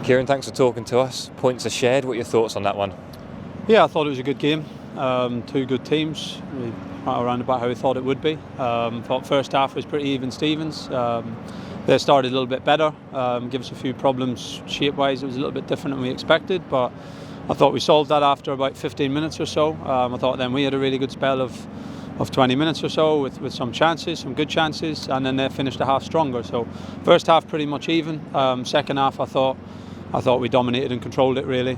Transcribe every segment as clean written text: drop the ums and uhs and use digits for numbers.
Kieran, thanks for talking to us. Points are shared. What are your thoughts on that one? Yeah, I thought it was a good game. Two good teams, right around about how we thought it would be. Thought first half was pretty even Stevens. They started a little bit better, give us a few problems shape-wise. It was a little bit different than we expected, but I thought we solved that after about 15 minutes or so. I thought then we had a really good spell of 20 minutes or so with some chances, some good chances, and then they finished the half stronger. So first half pretty much even. Second half I thought we dominated and controlled it really.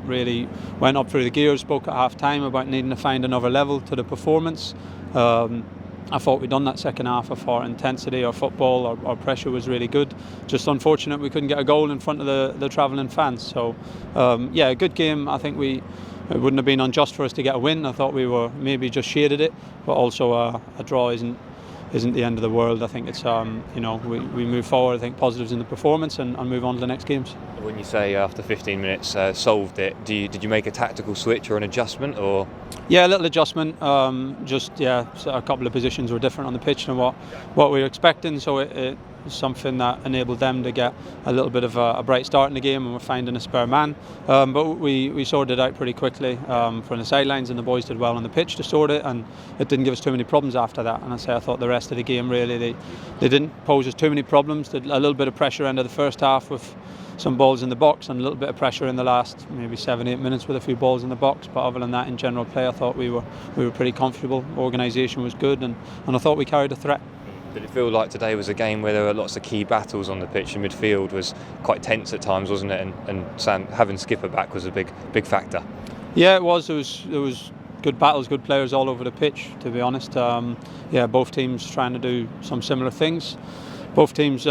Really went up through the gears, spoke at half time about needing to find another level to the performance. I thought we'd done that second half. I thought intensity, our football, our pressure was really good. Just unfortunate we couldn't get a goal in front of the travelling fans. So yeah, a good game. I think it wouldn't have been unjust for us to get a win. I thought we were maybe just shaded it, but also a draw isn't the end of the world. I think it's we move forward. I think positives in the performance and move on to the next games. When you say after 15 minutes solved it, did you make a tactical switch or an adjustment or? Yeah, a little adjustment. So a couple of positions were different on the pitch than what we were expecting. So it was something that enabled them to get a little bit of a bright start in the game, and we're finding a spare man. But we sorted it out pretty quickly from the sidelines, and the boys did well on the pitch to sort it, and it didn't give us too many problems after that. And I thought the rest of the game really they didn't pose us too many problems. Did a little bit of pressure end of the first half with some balls in the box, and a little bit of pressure in the last maybe 7-8 minutes with a few balls in the box. But other than that, in general play, I thought we were pretty comfortable. Organisation was good, and I thought we carried a threat. Did it feel like today was a game where there were lots of key battles on the pitch, and midfield was quite tense at times, wasn't it? And Sam, having Skipper back was a big factor. Yeah, it was. There was good battles, good players all over the pitch, to be honest. Both teams trying to do some similar things. Both teams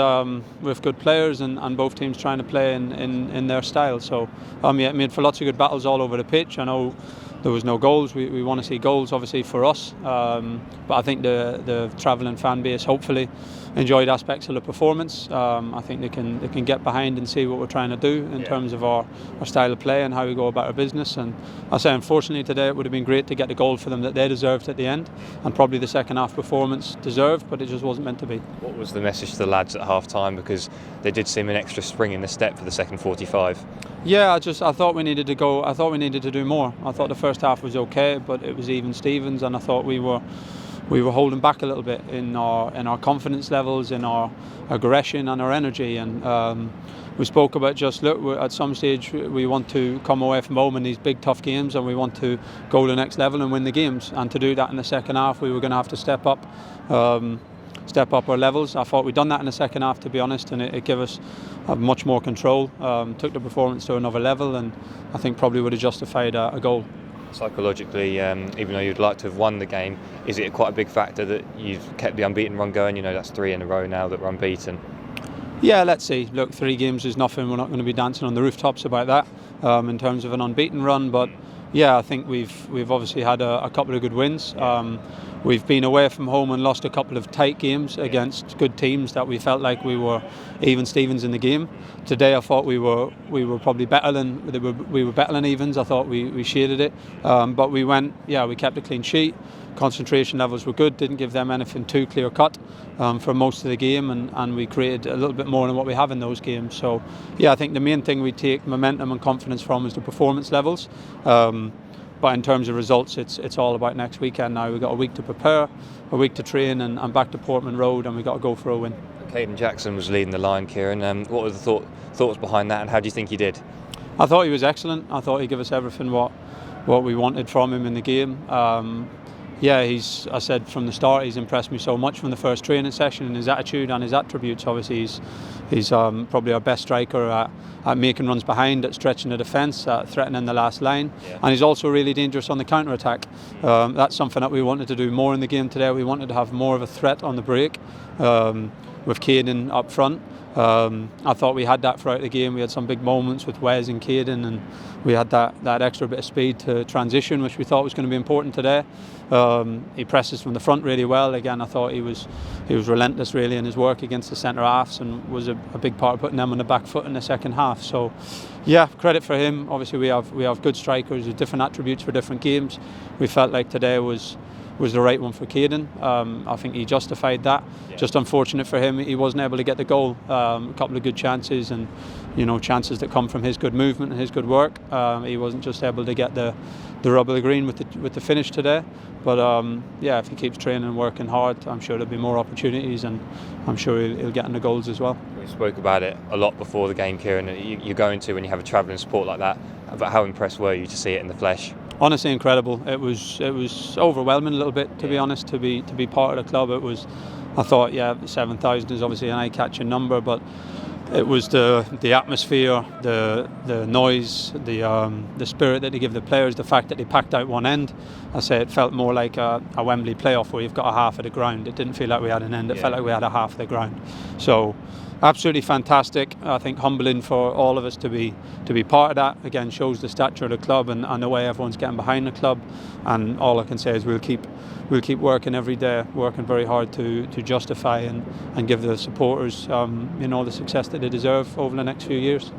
with good players, and both teams trying to play in their style. So made for lots of good battles all over the pitch. I know there was no goals. We want to see goals, obviously, for us. But I think the travelling fan base hopefully enjoyed aspects of the performance. I think they can get behind and see what we're trying to do in terms of our style of play and how we go about our business. And I say, unfortunately, today it would have been great to get the goal for them that they deserved at the end, and probably the second half performance deserved, but it just wasn't meant to be. What was the message to the lads at half time, because they did seem an extra spring in the step for the second 45? Yeah, I thought we needed to go. I thought we needed to do more. I thought the first half was okay, but it was even Stevens, and I thought we were holding back a little bit in our confidence levels, in our aggression and our energy. And we spoke about at some stage we want to come away from home in these big tough games, and we want to go to the next level and win the games. And to do that in the second half, we were going to have to step up our levels. I thought we'd done that in the second half, to be honest, and it gave us much more control. Took the performance to another level, and I think probably would have justified a goal. Psychologically, even though you'd like to have won the game, is it quite a big factor that you've kept the unbeaten run going? That's 3 in a row now that we're unbeaten. Yeah, let's see. Look, 3 games is nothing. We're not going to be dancing on the rooftops about that in terms of an unbeaten run. But yeah, I think we've obviously had a couple of good wins. We've been away from home and lost a couple of tight games against good teams that we felt like we were even Stevens in the game. Today I thought we were probably better than we were better than evens. I thought we shaded it, but we kept a clean sheet. Concentration levels were good, didn't give them anything too clear cut for most of the game, and we created a little bit more than what we have in those games. So yeah, I think the main thing we take momentum and confidence from is the performance levels. But in terms of results, it's all about next weekend now. We've got a week to prepare, a week to train, and back to Portman Road, and we've got to go for a win. Kane Jackson was leading the line, Kieran. What were the thoughts behind that, and how do you think he did? I thought he was excellent. I thought he gave us everything what we wanted from him in the game. I said from the start, he's impressed me so much from the first training session, and his attitude and his attributes. Obviously, he's probably our best striker at making runs behind, at stretching the defence, at threatening the last line. Yeah. And he's also really dangerous on the counter-attack. That's something that we wanted to do more in the game today. We wanted to have more of a threat on the break with Kane up front. I thought we had that throughout the game. We had some big moments with Wes and Caden, and we had that extra bit of speed to transition, which we thought was going to be important today. He presses from the front really well. Again, I thought he was relentless really in his work against the centre halves, and was a big part of putting them on the back foot in the second half. So yeah, credit for him. Obviously we have good strikers with different attributes for different games. We felt like today was was the right one for Kieran. I think he justified that. Yeah. Just unfortunate for him, he wasn't able to get the goal. A couple of good chances, and chances that come from his good movement and his good work. He wasn't just able to get the rub of the green with the finish today. But if he keeps training and working hard, I'm sure there'll be more opportunities, and I'm sure he'll get in the goals as well. We spoke about it a lot before the game, Kieran. You go into when you have a travelling support like that. But how impressed were you to see it in the flesh? Honestly, incredible. It was overwhelming a little bit, to be honest, to be part of the club. I thought 7,000 is obviously an eye-catching number, but it was the atmosphere, the noise, the spirit that they give the players, the fact that they packed out one end. I say it felt more like a Wembley playoff where you've got a half of the ground. It didn't feel like we had an end. It felt like we had a half of the ground. So absolutely fantastic. I think humbling for all of us to be part of that. Again, shows the stature of the club and the way everyone's getting behind the club. And all I can say is we'll keep working every day, working very hard to justify and give the supporters the success that they deserve over the next few years.